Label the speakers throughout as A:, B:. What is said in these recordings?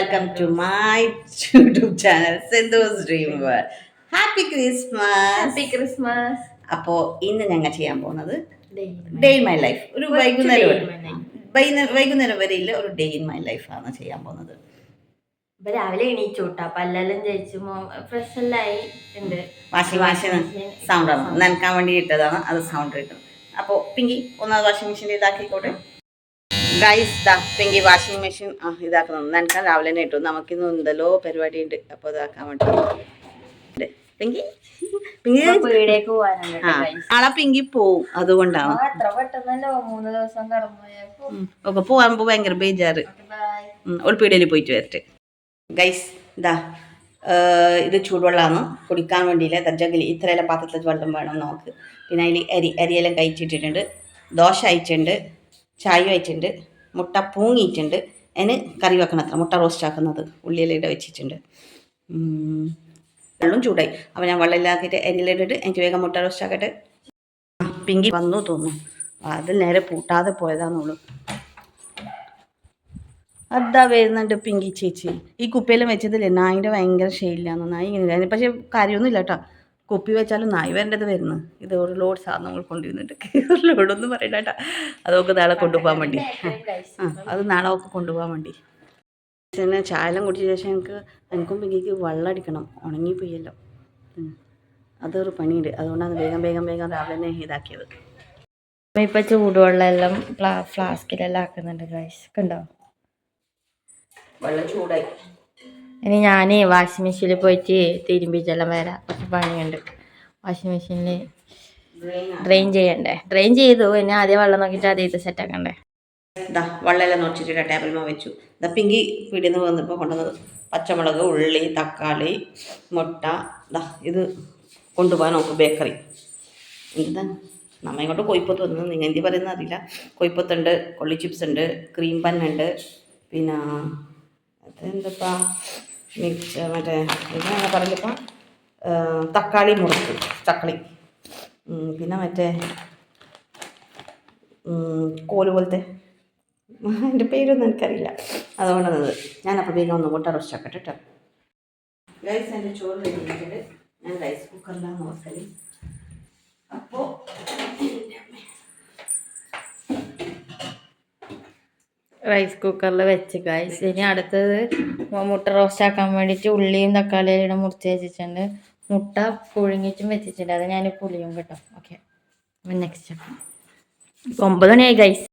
A: welcome to my YouTube channel Sindhu's Dream World. Happy Christmas.
B: Happy Christmas.
A: അപ്പോൾ ഇന്ന് ഞങ്ങൾ ചെയ്യാൻ പോകുന്നത് ഡേ ഇൻ മൈ ലൈഫ്. ഒരു വൈകുന്നേരം വരെയില്ല ഒരു ഡേ ഇൻ മൈ ലൈഫ് ആണ് ചെയ്യാൻ പോകുന്നത്.
B: ഇപ്പൊ രാവിലെ എണീച്ചോട്ടാ പല്ലെല്ലാം തേച്ച് ഫ്രഷ് എല്ലാം ആയി ഉണ്ട്.
A: വാഷിംഗ് മെഷീൻ സൗണ്ട് ആണ് നനക്കാൻ വേണ്ടി ഇട്ടതാണ്, അത് സൗണ്ട് കിട്ടും. അപ്പോൾ പിങ്കി ഒന്നാമത് വാഷിംഗ് മെഷീൻ ഇതാക്കിക്കോട്ടെ. ഗൈസ് ദാ പിങ്കി വാഷിംഗ് മെഷീൻ ഇതാക്കണം. നനക്കാൻ രാവിലെ തന്നെ ഇട്ടു. നമുക്കിന്ന് എന്തല്ലോ പരിപാടി ഉണ്ട്, അപ്പോൾ ഇതാക്കാൻ വേണ്ടി പിങ്കി നാളെ പിങ്കി പോവും, അതുകൊണ്ടാണ് ഒക്കെ പോവാൻ ഭയങ്കര ബേജാറ്. ഒരു പീടികയിൽ പോയിട്ട് വരട്ടെ. ഗൈസ് ഇതാ ഇത് ചൂടുവെള്ളമാണ് കുടിക്കാൻ വേണ്ടിയില്ല. ദർജകിൽ ഇത്രയെല്ലാം പാത്രത്തിൽ വെള്ളം വേണം നമുക്ക്. പിന്നെ അതിൽ അരിയെല്ലാം കഴിച്ചിട്ടിട്ടുണ്ട്, ദോശ അയച്ചിട്ടുണ്ട്, ചായ വെച്ചിട്ടുണ്ട്, മുട്ട പൂങ്ങിയിട്ടുണ്ട്. അതിന് കറി വെക്കണം, അത്ര മുട്ട റോസ്റ്റ് ആക്കുന്നത് ഉള്ളിയെല്ലാം ഇട വെച്ചിട്ടുണ്ട്. വെള്ളം ചൂടായി, അപ്പോൾ ഞാൻ വെള്ളം ഇല്ലാക്കിയിട്ട് അരിയിലിട്ടിട്ട് എനിക്ക് വേഗം മുട്ട റോസ്റ്റ് ആക്കട്ടെ. പിങ്കി വന്നു തോന്നുന്നു, അത് നേരെ പൂട്ടാതെ പോയതാന്നുള്ളൂ. അതാ വരുന്നുണ്ട് പിങ്കി ചേച്ചി. ഈ കുപ്പിയെല്ലാം വെച്ചതില്ലേ നായിൻ്റെ ഭയങ്കര ഷെയിലാന്ന്. നായി ഇങ്ങനെ പക്ഷേ കാര്യമൊന്നുമില്ല കേട്ടോ. കുപ്പി വെച്ചാലും നായി വരേണ്ടത് വരുന്നു. ഇത് ഒരു ലോഡ് സാധനങ്ങൾ കൊണ്ടുവന്നിട്ട് ഒരു ലോഡൊന്നും പറയണ്ട കേട്ടോ. അതൊക്കെ നാളെ കൊണ്ടുപോകാൻ വേണ്ടി, അത് നാളെ ഒക്കെ കൊണ്ടുപോകാൻ വേണ്ടി. പിന്നെ ചായയെല്ലാം കുടിച്ച ശേഷം എനിക്കും പിങ്കിക്ക് വെള്ളം അടിക്കണം, ഉണങ്ങിപ്പോയല്ലോ. അതൊരു പണിയുണ്ട്, അതുകൊണ്ടാണ് വേഗം രാവിലെ തന്നെ ഇതാക്കിയത്.
B: ഇപ്പം ചൂടുവെള്ളം എല്ലാം ഫ്ലാസ്കിലെല്ലാം ആക്കുന്നുണ്ട് ഗൈസ്, കണ്ടോ?
A: വെള്ളം ചൂടായി.
B: ഇനി ഞാൻ വാഷിംഗ് മെഷീനിൽ പോയിട്ട് തിരുമ്പിച്ചെല്ലാം വരാം. കുറച്ച് പണിയുണ്ട്. വാഷിംഗ് മെഷീനിൽ ഡ്രെയിൻ ചെയ്യണ്ടേ. ഡ്രെയിൻ ചെയ്തു, പിന്നെ ആദ്യം വെള്ളം നോക്കിയിട്ട് ആദ്യം ഇത് സെറ്റാക്കണ്ടേ.
A: ഇതാ വെള്ളമെല്ലാം നോച്ചിട്ട് ടേബിൾമ വെച്ചു. ഇതാ പിങ്കി പിടിന്ന് വന്നപ്പോൾ കൊണ്ടുവന്നത് പച്ചമുളക്, ഉള്ളി, തക്കാളി, മുട്ട. ഇതാ ഇത് കൊണ്ടുപോകാൻ നോക്കും ബേക്കറി. എന്താ നമ്മ ഇങ്ങോട്ട് കൊയ്പ്പത്ത് വന്നത്, നിങ്ങൾ എന്തി പറയുന്നത് അറിയില്ല. കൊയ്പ്പത്തുണ്ട്, കൊള്ളി ചിപ്സ് ഉണ്ട്, ക്രീം ബന്നുണ്ട്, പിന്നെ അതെന്തപ്പാ മിക്സ് മറ്റേ ഇതാണ് പറഞ്ഞപ്പോൾ തക്കാളി മുറിച്ച് തക്കാളി, പിന്നെ മറ്റേ കോല് പോലത്തെ എൻ്റെ പേരൊന്നും എനിക്കറിയില്ല, അതുകൊണ്ടാണത്. ഞാനപ്പോൾ വേഗം ഒന്ന് മുട്ട റോസ്റ്റ് ആക്കട്ടെ കേട്ടോ. ഗൈസ് എൻ്റെ ചോറ് കഴിഞ്ഞിട്ടുണ്ട്. ഞാൻ റൈസ് കുക്കറിലാണ് നോക്കല്. അപ്പോൾ
B: റൈസ് കുക്കറിൽ വെച്ച് ഗൈസ്. ഇനി അടുത്തത് മുട്ട റോസ്റ്റ് ആക്കാൻ വേണ്ടിയിട്ട് ഉള്ളിയും തക്കാളിയും മുറിച്ച് വെച്ചിട്ടുണ്ട്. മുട്ട പുഴുങ്ങിയിട്ടും വെച്ചിട്ടുണ്ട്, അത് ഞാൻ പുളിയും കേട്ടോ. ഓക്കെ, നെക്സ്റ്റ് 9 മണിയായി ഗൈസ്.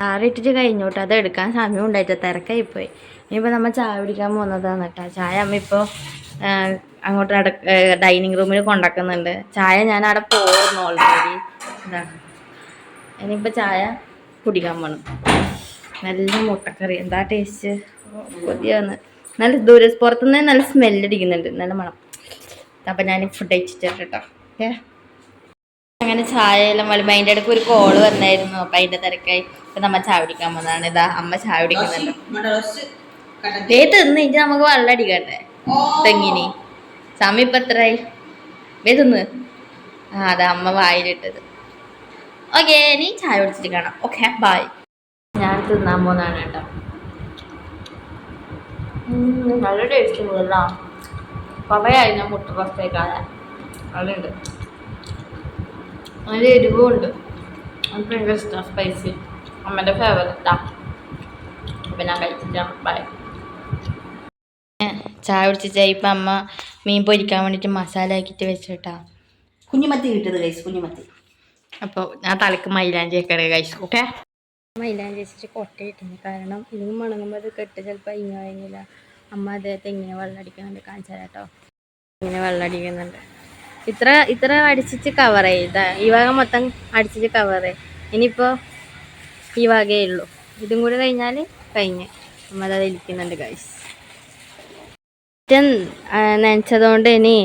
B: ആറിട്ടിട്ട് കഴിഞ്ഞോട്ട്, അത് എടുക്കാൻ സമയം ഉണ്ടായിട്ട് തിരക്കായിപ്പോയി. ഇനിയിപ്പോൾ നമ്മൾ ചായ കുടിക്കാൻ പോകുന്നതാണ് കേട്ടോ. ചായ അമ്മ ഇപ്പോൾ അങ്ങോട്ട് ഡൈനിങ് റൂമിൽ കൊണ്ടാക്കുന്നുണ്ട്. ചായ ഞാൻ അവിടെ പോയിരുന്നു ഓൾറെഡി. ഇതാ ഇനിയിപ്പോൾ ചായ കുടിക്കാൻ പോകണം. നല്ല മുട്ടക്കറി, എന്താ ടേസ്റ്റ്, കൊതിയാന്ന്. നല്ല പുറത്തുനിന്ന് നല്ല സ്മെല്ലടിക്കുന്നുണ്ട്, നല്ല മണം. അപ്പം ഞാൻ ഫുഡ് കഴിച്ചിട്ട് കേട്ടോ. ഓക്കെ, അങ്ങനെ ചായ എല്ലാം വളരുമ്പോൾ അതിൻ്റെ ഇടയ്ക്ക് ഒരു കോള് വന്നായിരുന്നു. അപ്പം അതിൻ്റെ തിരക്കായി. ഇപ്പം നമ്മൾ ചായ കുടിക്കാൻ പോകുന്നതാണ്. ഇതാ അമ്മ ചായ കുടിക്കുന്നുണ്ട്. തിന്ന് ഇനി നമുക്ക് വെള്ളം അടിക്കട്ടെ തെങ്ങിനി. സമയം ഇപ്പം എത്രയായി? തിന്ന്. അതാ അമ്മ വായിലിട്ടത്. ഓക്കെ, ഇനി ചായ കുടിച്ചിട്ട് കാണാം. Okay, bye. ഞാൻ തിന്നാൻ പോകുന്നതാണ് കേട്ടോ. നല്ല ടേസ്റ്റ് ഉണ്ടല്ലോ. കുറേയായി ഞാൻ മുട്ട റോസ്റ്റേക്കാതെ. അതുണ്ട്, നല്ല എരിവും ഉണ്ട്. എനിക്ക് ഭയങ്കര ഇഷ്ടമാണ് സ്പൈസി. അമ്മേൻ്റെ ഫേവറേറ്റാ. അപ്പം ഞാൻ കഴിച്ചിട്ടാണ്. ബൈ. ചായ കുടിച്ചിട്ട് ഇപ്പം അമ്മ മീൻ പൊരിക്കാൻ വേണ്ടിയിട്ട് മസാല ആക്കിയിട്ട് വെച്ചിട്ടാ.
A: കുഞ്ഞുമത്തി കിട്ടത് കൈസ്, കുഞ്ഞുമത്തി.
B: അപ്പോൾ ഞാൻ തലക്ക് മൈലാഞ്ചി വെക്കണേ കൈസ്. ഓക്കെ, മൈലാഞ്ചി വെച്ചിട്ട് കൊട്ടയിട്ടുണ്ട്. കാരണം ഇല്ലെങ്കിൽ മുണങ്ങുമ്പോൾ അത് കെട്ട് ചിലപ്പോൾ ഇങ്ങനെ അമ്മ അദ്ദേഹത്തെ ഇങ്ങനെ വെള്ളം അടിക്കുന്നുണ്ട്. കാണിച്ചാൽ കേട്ടോ, ഇങ്ങനെ വെള്ളം അടിക്കുന്നുണ്ട്. ഇത്ര അടിച്ചിട്ട് കവർ ചെയ്താ. ഈ വക മൊത്തം അടിച്ചിട്ട് കവർ ചെയ്യും. ഇനിയിപ്പോൾ ഈ വകയേ ഉള്ളൂ. ഇതും കൂടി കഴിഞ്ഞാൽ കഴിഞ്ഞ്. അമ്മ അത് ഇരിക്കുന്നുണ്ട് ഗൈസ്. നനച്ചതുകൊണ്ട് ഇനി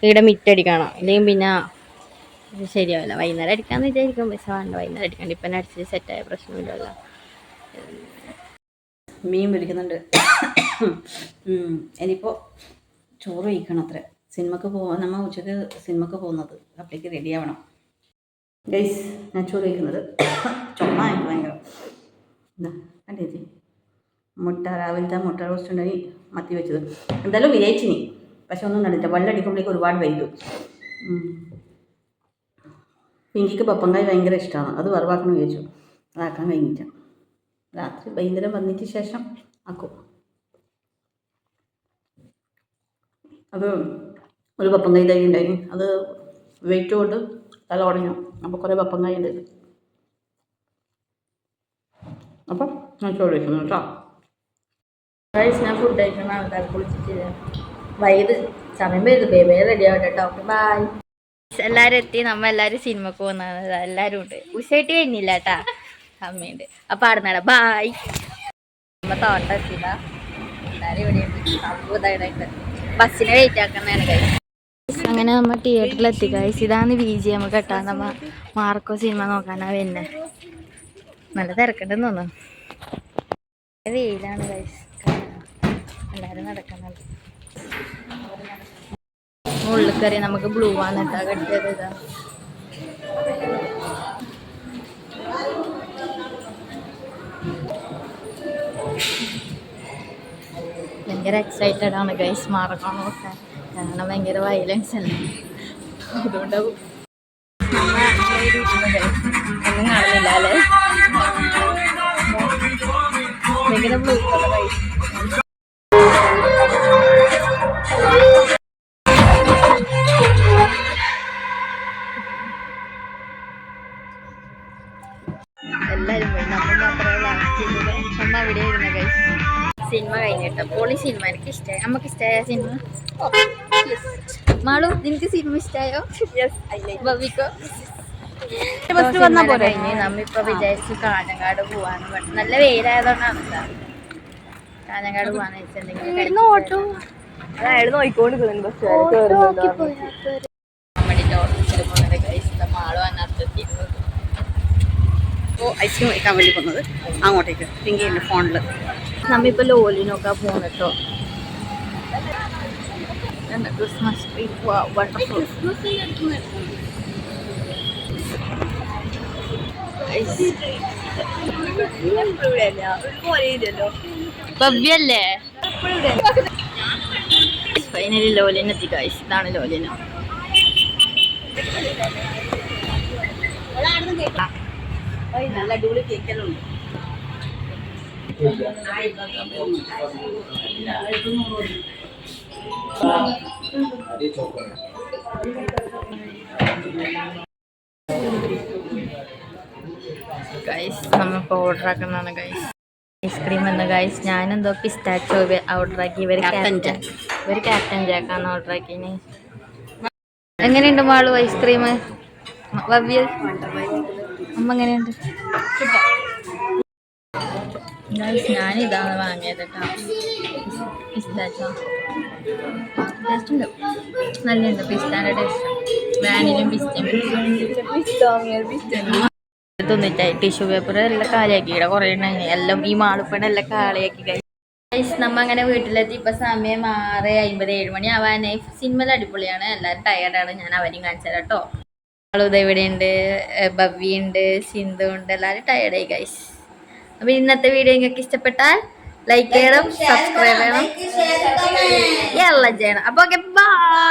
B: ഇവിടെ മിറ്റടിക്കണം, ഇല്ലെങ്കിൽ പിന്നെ ശരിയാവില്ല. വൈകുന്നേരം അടിക്കാമെന്ന് വിചാരിക്കും, പക്ഷെ വേണ്ട, വൈകുന്നേരം അടിക്കണ്ട. ഇപ്പം അടിച്ച് സെറ്റായ പ്രശ്നമില്ലല്ലോ.
A: മീൻ പിടിക്കുന്നുണ്ട്. ഇനിയിപ്പോൾ ചോറ് വയ്ക്കണം അത്ര. സിനിമക്ക് പോകാൻ നമ്മൾ ഉച്ചക്ക് സിനിമക്ക് പോകുന്നത്, അപ്പോഴേക്ക് റെഡി ആവണം ഗൈസ്. ഞാൻ ചോറ് വയ്ക്കുന്നത് ചുമ എനിക്ക് ഭയങ്കര. എന്താ കണ്ടേച്ചി, മുട്ട രാവിലത്തെ മുട്ട റോസ്റ്റ് ഉണ്ടെങ്കിൽ മത്തി വെച്ചത്. എന്തായാലും വിജയിച്ചിനി, പക്ഷെ ഒന്നും കണ്ടില്ല. വെള്ളടിക്കുമ്പോഴേക്ക് ഒരുപാട് വൈകു. പിങ്കിക്ക് പപ്പങ്കായ് ഭയങ്കര ഇഷ്ടമാണ്, അത് വറവാക്കണം വിചാരിച്ചു. അതാക്കാൻ കഴിഞ്ഞിട്ട് രാത്രി വൈകുന്നേരം വന്നതിന് ശേഷം ആക്കും. അത് ഒരു പപ്പങ്കായ് തൈ ഉണ്ടായി, അത് വെയിറ്റ് കൊണ്ട് തല ഉടഞ്ഞു. അപ്പോൾ കുറേ പപ്പങ്കായ ഉണ്ട്. അപ്പം ഞാൻ ചോറ് വയ്ക്കുന്നു കേട്ടോ.
B: ഞാൻ ഫുഡ് കഴിക്കുന്ന ആൾക്കാർ കുളിച്ചിട്ടില്ല, വൈകിട്ട് സമയം വരുത്. ബേബേ റെഡി ആവട്ടെ കേട്ടോ. Okay bye. എല്ലാവരും എത്തി, നമ്മ എല്ലാവരും സിനിമക്ക് പോകുന്നത്. എല്ലാവരും ഉണ്ട്. ഉഷായിട്ട് കഴിഞ്ഞില്ല കേട്ടാ, അമ്മയുണ്ട്. അപ്പം ആടുന്നാടാ ബൈ. നമ്മ തോട്ടം എത്തില്ല, എല്ലാവരും ഇവിടെ ഉണ്ട്. ബസ്സിനെ വെയിറ്റ് ആക്കുന്നതാണ് ഗൈസ്. അങ്ങനെ നമ്മൾ തിയേറ്ററിലെത്തി ഗൈസ്. ഇതാണ് BGM കേട്ടാ. നമ്മ മാർക്കോ സിനിമ നോക്കാനാ പിന്നെ നല്ല തിരക്കുണ്ടെന്ന് തോന്നുന്നു. വെയിലാണ് ഗൈസ്, എല്ലാവരും നടക്കുന്നുണ്ട്. ഉള്ളിൽ കയറി നമുക്ക് ബ്ലൂ ആണ് കേട്ടോ കെട്ടിയത്. ഇതാ ഭയങ്കര എക്സൈറ്റഡ് ആണ് ഗൈസ് മാർക്കോ നോക്കാൻ, കാരണം ഭയങ്കര വയലൻസ് അല്ലേ, അതുകൊണ്ടാവും ഒന്നും കാണുന്നില്ല അല്ലേ. ഭയങ്കര ബ്ലൂ കളറായി. എല്ലാവരും പോയി, നമ്മൾ മാത്രമേ ലാസ്റ്റ് നമ്മൾ അവിടെ ഇരുന്ന ഗൈസ്. സിനിമ കഴിഞ്ഞിട്ട് പൊളി സിനിമ, എനിക്ക് ഇഷ്ടമായി. നമുക്ക് ഇഷ്ടമായ സിനിമ? മാളു നിനക്ക് സിനിമ ഇഷ്ടമായോ? ബബിക്കോ? കഴിഞ്ഞ് നമ്മിപ്പോ വിചാരിച്ചു കാഞ്ഞങ്ങാട് പോവാന്ന് പറഞ്ഞു. നല്ല വെയിലായതുകൊണ്ടാണ് കാഞ്ഞങ്ങാട് പോവാന്ന് വെച്ചിട്ടുണ്ടെങ്കിൽ മാളു അതിനകത്തെത്തിയിരുന്നു.
A: അപ്പോൾ ഐസ്ക്രീം കഴിക്കാൻ വേണ്ടി പോകുന്നത് അങ്ങോട്ടേക്ക് പിങ്കിയുടെ ഫോണിൽ.
B: നമ്മിപ്പോൾ ലോലിനൊക്കെ പോന്നിട്ടോ. Christmas tree wonderful. ഭവ്യല്ലേ? ഫൈനലി ലോലിനെത്തി ഗൈസ്. ഇതാണ് ലോലിന.
A: നല്ല അടിപൊളി കേക്കെല്ലാം ഉണ്ട്.
B: ഗൈസ് നമ്മളിപ്പോൾ ഓർഡർ ആക്കുന്നതാണ് ഗൈസ് ഐസ്ക്രീം എന്ന് ഗൈസ്. ഞാനെന്തോ പിസ്താച്ചോ ഓർഡർ ആക്കി. ഇവർ ക്യാപ്റ്റൻ ജാക്കാണ് ഓർഡർ ആക്കി. എങ്ങനെയുണ്ട് മാളു ഐസ്ക്രീം? ഭവ്യ അമ്മ എങ്ങനെയുണ്ട് ഗൈസ്? ഞാനിതാണ് വാങ്ങിയത് കേട്ടോ, പിസ്താച്ചോ. ടേസ്റ്റ് ഉണ്ട്, നല്ലുണ്ട്. പിസ്താൻ്റെ ടേസ്റ്റ്, വാനിലും പിസ്തയും തിന്നിട്ടായി. ടിഷ്യൂ പേപ്പർ എല്ലാം കാലിയാക്കി, ഇവിടെ കുറേ ഉണ്ടായി. എല്ലാം ഈ മാളുപ്പണ എല്ലാം കാളിയാക്കി ഗൈസ്. നമ്മ അങ്ങനെ വീട്ടിലെത്തി. ഇപ്പം സമയം 6:57 മണി ആവാനായി. സിനിമയിൽ അടിപൊളിയാണ്, എല്ലാവരും ടയർഡാണ്. ഞാൻ അവരെയും കാണിച്ചു തരാം കേട്ടോ. ആളും ഇവിടെ ഉണ്ട്, ബവ്വി ഉണ്ട്, സിന്ധു ഉണ്ട്, എല്ലാവരും ടയർഡായി ഗൈസ്. അപ്പം ഇന്നത്തെ വീഡിയോ നിങ്ങൾക്ക് ഇഷ്ടപ്പെട്ടാൽ ലൈക്ക് ചെയ്യണം, സബ്സ്ക്രൈബ് ചെയ്യണം, എല്ലാം ചെയ്യണം. അപ്പോൾ ഓക്കെ ബൈ.